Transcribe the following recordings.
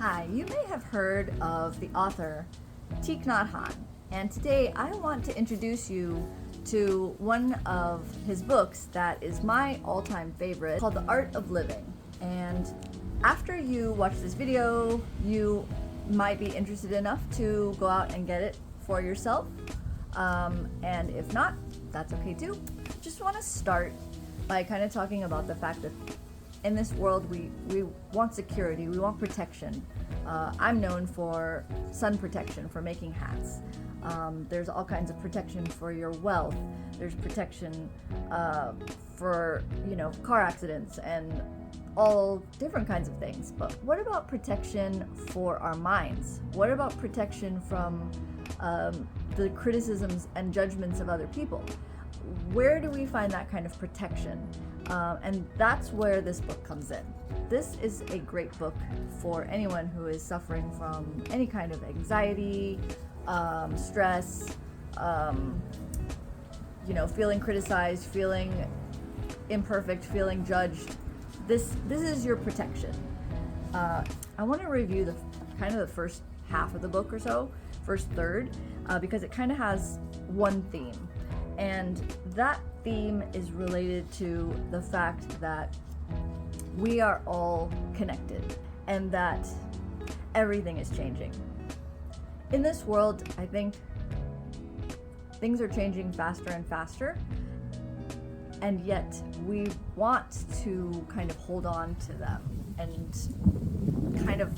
Hi, you may have heard of the author Thich Nhat Hanh, and today I want to introduce you to one of his books that is my all-time favorite, called The Art of Living. And after you watch this video, you might be interested enough to go out and get it for yourself. And if not, that's okay too. Just want to start by kind of talking about the fact that in this world we want security, we want protection. I'm known for sun protection, for making hats. There's all kinds of protection for your wealth. There's protection for, car accidents and all different kinds of things. But what about protection for our minds? What about protection from the criticisms and judgments of other people? Where do we find that kind of protection? And that's where this book comes in. This is a great book for anyone who is suffering from any kind of anxiety, stress, feeling criticized, feeling imperfect, feeling judged. This is your protection. I want to review the first half of the book or so, first third, because it kind of has one theme. And that theme is related to the fact that we are all connected and that everything is changing. In this world, I think things are changing faster and faster, and yet we want to kind of hold on to them and kind of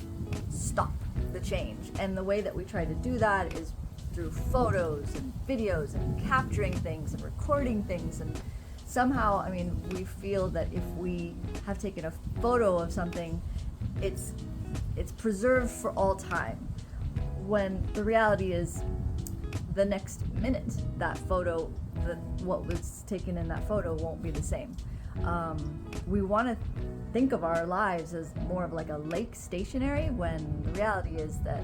stop the change. And the way that we try to do that is through photos and videos and capturing things and recording things. And somehow, we feel that if we have taken a photo of something, it's preserved for all time, when the reality is the next minute that photo, what was taken in that photo won't be the same. We want to think of our lives as more of like a lake stationary, when the reality is that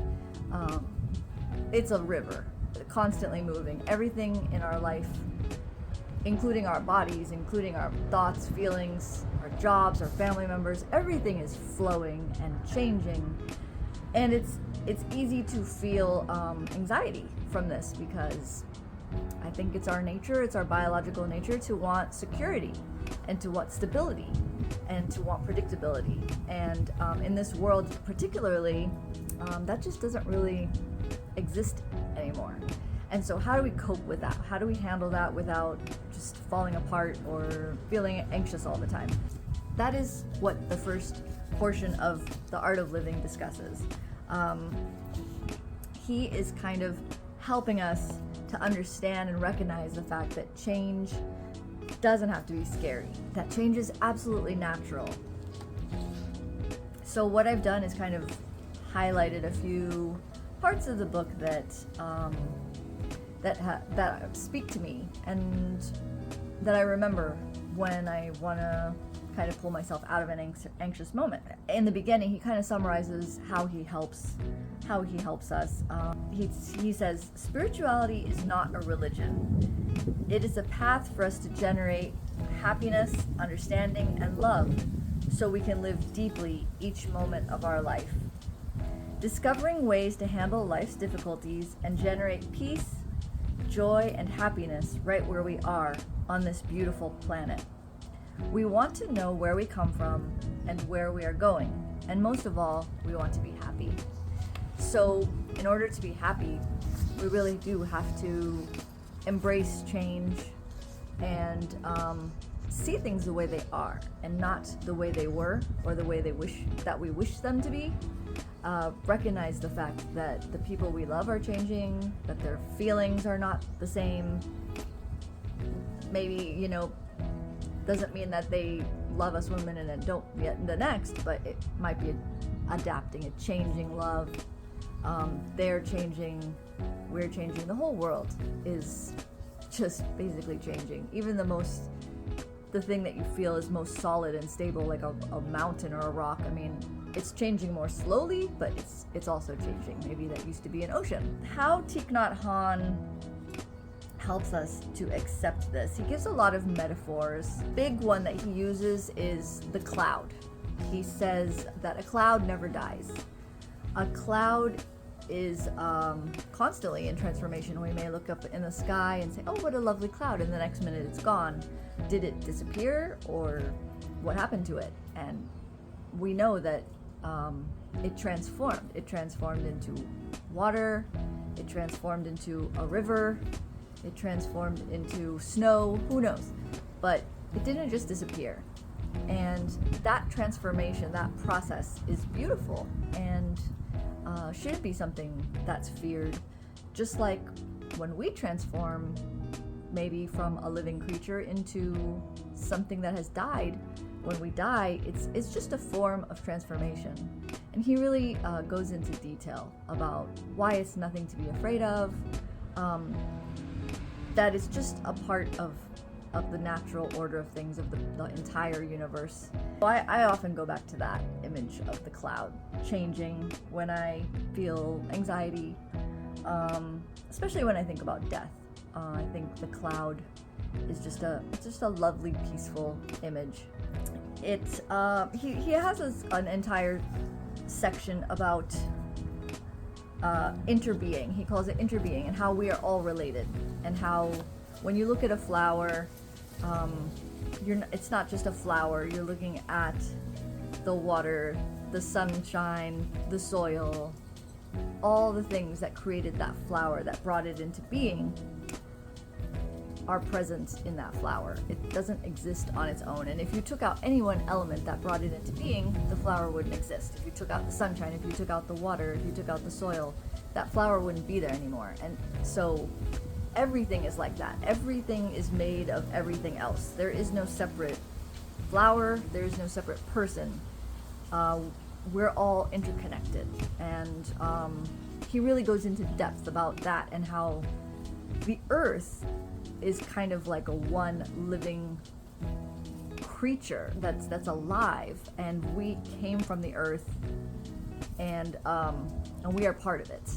it's a river, constantly moving. Everything in our life, including our bodies, including our thoughts, feelings, our jobs, our family members, everything is flowing and changing. And it's easy to feel anxiety from this, because I think it's our nature, it's our biological nature to want security and to want stability and to want predictability. And in this world particularly, that just doesn't really exist anymore. And so how do we cope with that? How do we handle that without just falling apart or feeling anxious all the time? That is what the first portion of The Art of Living discusses. He is kind of helping us to understand and recognize the fact that change doesn't have to be scary, that change is absolutely natural. So what I've done is kind of highlighted a few parts of the book that speak to me and that I remember when I want to kind of pull myself out of an anxious moment. In the beginning, he kind of summarizes how he helps us. He says, spirituality is not a religion. It is a path for us to generate happiness, understanding, and love, so we can live deeply each moment of our life. Discovering ways to handle life's difficulties and generate peace, joy, and happiness right where we are on this beautiful planet. We want to know where we come from and where we are going, and most of all, we want to be happy. So in order to be happy, we really do have to embrace change and see things the way they are and not the way they were or the way we wish them to be. Recognize the fact that the people we love are changing, that their feelings are not the same. Maybe, doesn't mean that they love us one minute and don't yet the next, but it might be adapting, a changing love. They're changing, we're changing. The whole world is just basically changing. Even the thing that you feel is most solid and stable, like a mountain or a rock, it's changing more slowly, but it's also changing. Maybe that used to be an ocean. How Thich Nhat Hanh helps us to accept this. He gives a lot of metaphors. Big one that he uses is the cloud. He says that a cloud never dies. A cloud is constantly in transformation. We may look up in the sky and say, oh, what a lovely cloud, and the next minute it's gone. Did it disappear, or what happened to it? And we know that it transformed. It transformed into water, it transformed into a river, it transformed into snow, who knows? But it didn't just disappear. And that transformation, that process is beautiful and shouldn't be something that's feared. Just like when we transform maybe from a living creature into something that has died, when we die, it's just a form of transformation. And he really goes into detail about why it's nothing to be afraid of, that it's just a part of the natural order of things of the entire universe. So I often go back to that image of the cloud changing when I feel anxiety, especially when I think about death. I think the cloud is just a lovely, peaceful image. He has an entire section about interbeing. He calls it interbeing, and how we are all related, and how when you look at a flower, it's not just a flower. You're looking at the water, the sunshine, the soil, all the things that created that flower, that brought it into being, are present in that flower. It doesn't exist on its own. And if you took out any one element that brought it into being, the flower wouldn't exist. If you took out the sunshine, if you took out the water, if you took out the soil, that flower wouldn't be there anymore. And so everything is like that. Everything is made of everything else. There is no separate flower, there is no separate person. We're all interconnected. And he really goes into depth about that, and how the earth is kind of like a one living creature that's alive, and we came from the earth, and we are part of it.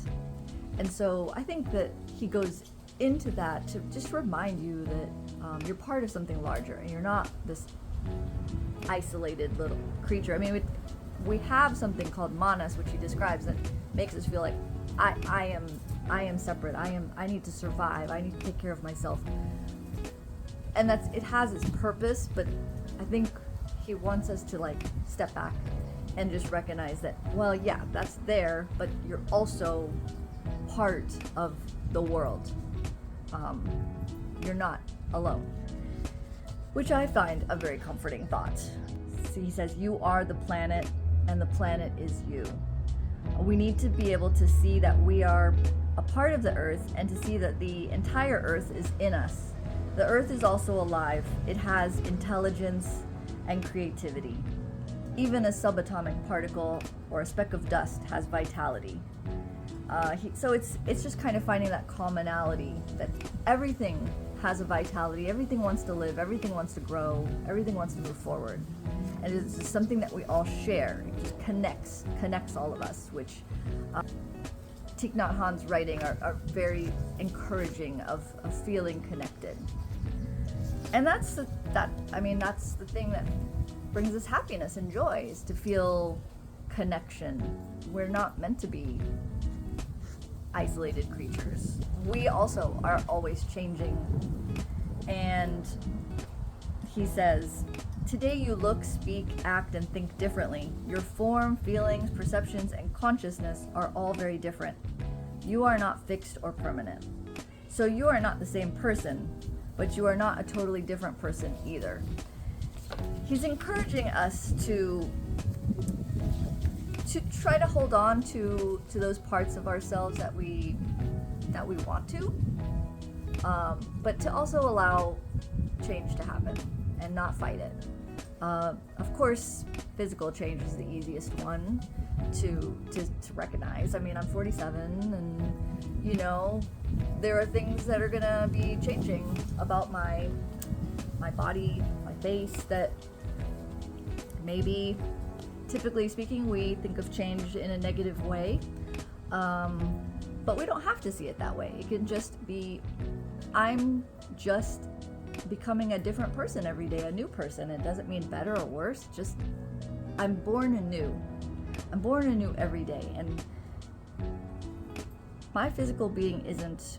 And so I think that he goes into that to just remind you that you're part of something larger, and you're not this isolated little creature. I mean, we have something called manas, which he describes, that makes us feel like I am separate. I need to survive. I need to take care of myself. And it has its purpose, but I think he wants us to step back and just recognize that, well, yeah, that's there, but you're also part of the world. You're not alone, which I find a very comforting thought. So he says, you are the planet, and the planet is you. We need to be able to see that we are a part of the earth, and to see that the entire earth is in us. The earth is also alive. It has intelligence and creativity. Even a subatomic particle or a speck of dust has vitality. So it's just kind of finding that commonality, that everything has a vitality, everything wants to live, everything wants to grow, everything wants to move forward. And it's something that we all share. It just connects all of us, which Thich Nhat Hanh's writing are very encouraging of feeling connected. And that's the thing that brings us happiness and joy, is to feel connection. We're not meant to be isolated creatures. We also are always changing. And he says, today you look, speak, act, and think differently. Your form, feelings, perceptions, and consciousness are all very different. You are not fixed or permanent. So you are not the same person, but you are not a totally different person either. He's encouraging us to try to hold on to those parts of ourselves that we want to, but to also allow change to happen and not fight it. Of course, physical change is the easiest one to recognize. I mean, I'm 47, and there are things that are gonna be changing about my body, my face, that maybe, typically speaking, we think of change in a negative way, but we don't have to see it that way. It can just be, I'm just becoming a different person every day, a new person. It doesn't mean better or worse, just I'm born anew. I'm born anew every day, and my physical being isn't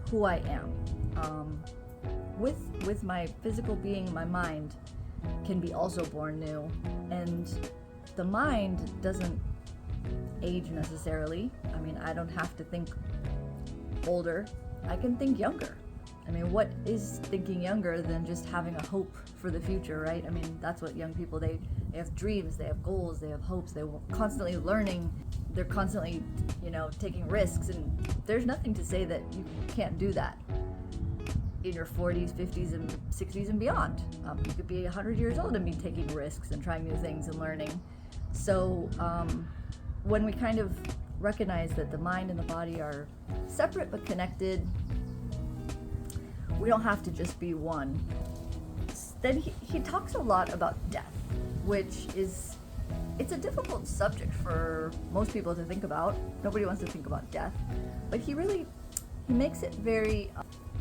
who I am. With my physical being, my mind can be also born new, and the mind doesn't age necessarily. I mean, I don't have to think older. I can think younger. I mean, what is thinking younger than just having a hope for the future, right? I mean, that's what young people, they have dreams, they have goals, they have hopes, they're constantly learning, they're constantly, taking risks, and there's nothing to say that you can't do that in your 40s, 50s, and 60s and beyond. You could be 100 years old and be taking risks and trying new things and learning. So when we kind of recognize that the mind and the body are separate but connected, we don't have to just be one. Then he talks a lot about death, which it's a difficult subject for most people to think about. Nobody wants to think about death, but he makes it very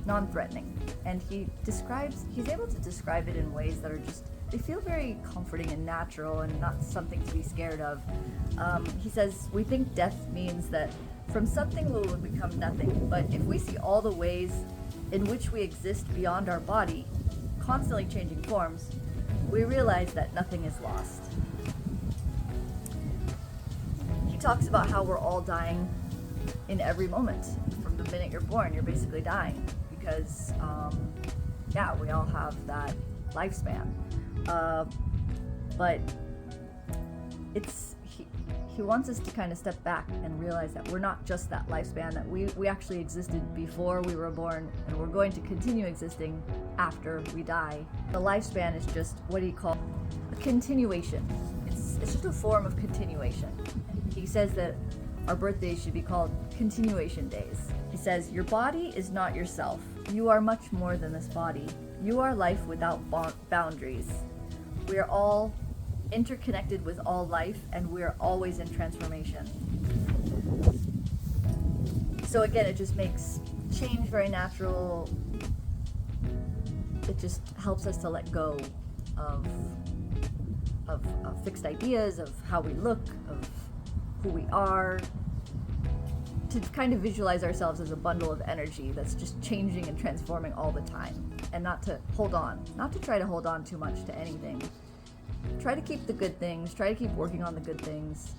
non-threatening, and he's able to describe it in ways that are they feel very comforting and natural and not something to be scared of. He says, we think death means that from something we will become nothing, but if we see all the ways in which we exist beyond our body, constantly changing forms, we realize that nothing is lost. He talks about how we're all dying in every moment. From the minute you're born, you're basically dying, because we all have that lifespan. But he wants us to kind of step back and realize that we're not just that lifespan, that we actually existed before we were born, and we're going to continue existing after we die. The lifespan is just what he calls a continuation. It's just a form of continuation. He says that our birthdays should be called continuation days. He says, your body is not yourself. You are much more than this body. You are life without boundaries. We are all interconnected with all life, and we are always in transformation. So again, it just makes change very natural. It just helps us to let go of fixed ideas of how we look, of who we are, to kind of visualize ourselves as a bundle of energy that's just changing and transforming all the time, and not to try to hold on too much to anything. Try to keep the good things, try to keep working on the good things,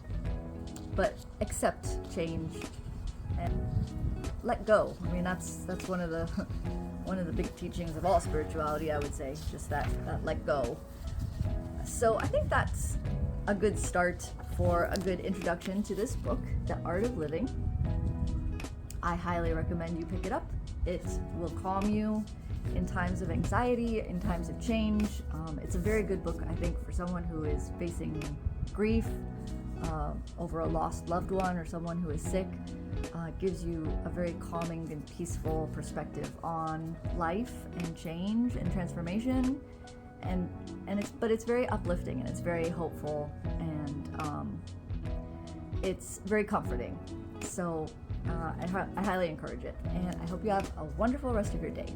but accept change and let go. I mean, that's one of the big teachings of all spirituality, I would say, just that let go. So I think that's a good start for a good introduction to this book, The Art of Living. I highly recommend you pick it up. It will calm you in times of anxiety, in times of change. It's a very good book, I think, for someone who is facing grief over a lost loved one or someone who is sick. It gives you a very calming and peaceful perspective on life and change and transformation, and it's very uplifting, and it's very hopeful, and it's very comforting. So I highly encourage it, and I hope you have a wonderful rest of your day.